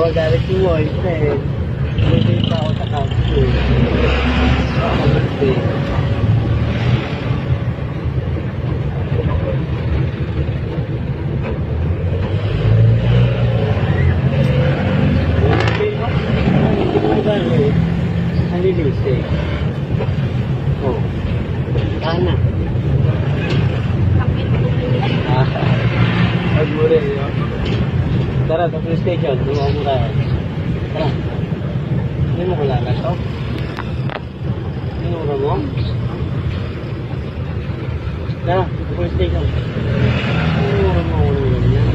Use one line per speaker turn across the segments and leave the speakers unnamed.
magalit yung voice na eh. Hindi pa ako sa couch eh. Ako birthday. Nalilisi. Oh. Sana. Pag-muli yun. Tara, sa police station. Lumaw mo tayo. Tara. Hindi mo kilala to? Sinura mo? Tara, sa police station. Sinura mo ako naman yan.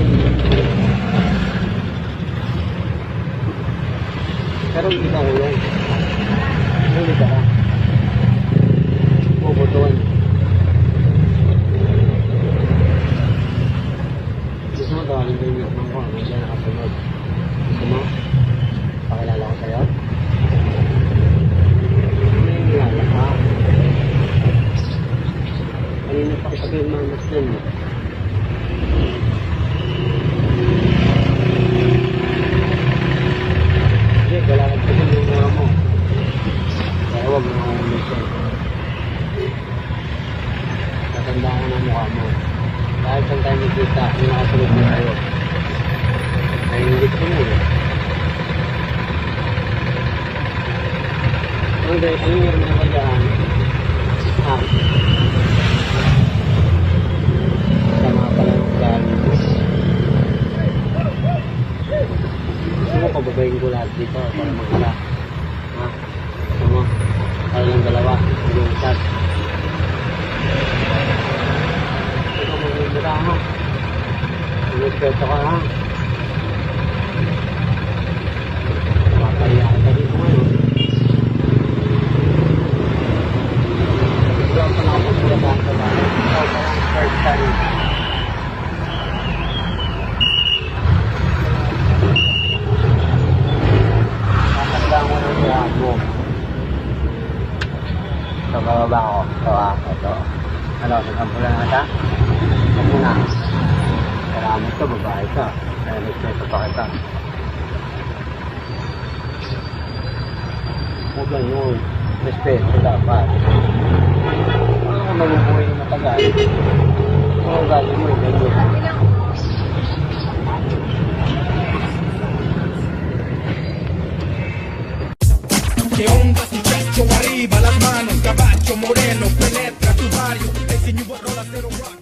Pero hindi ka ko yan. Hindi ka ka. Puputuan. Gusto mo tawagin ko yung mismo ko. Hindi siya nakasunod. Gusto mo? Pakilala ko sa'yo? Hindi nilala ka. Kanina pa kita yung mga masdan mo. Hindi, wala ka pa yung mura mo. Kaya huwag mo akong umitin. Tatandaan ka ng mukha mo. Kahit saan tayo magkita, yung nakasunod mo tayo. Nahingit ko mo eh. Ano meron na ba dyan? Sama pala yung galing mo. Gusto mo pababayin ko lahat dito para magkala. Ha? Gusto mo? Tayo lang dalawa. Yung chat. Ito mag-ibira ha. Respeto ka ha. Makakaya ka dito ngayon. Ito ang panakapagpulataan sa bahay. Ito ang first time. Nakasama mo ng lahat mo. Ito bababa ko. Ito ito. Ano, sasampulan na kita? Ito muna. Salamat ka, babae ka. Kaya nagseto pa kita. Huwag lang yun. Respeto dapat. Ano ka mabubuhay na matagal? Ano gali mo yung ganyan?
¿Qué onda tu chacho? Arriba las manos, caballo moreno, penetra tu barrio, el señor Rolacero Rock.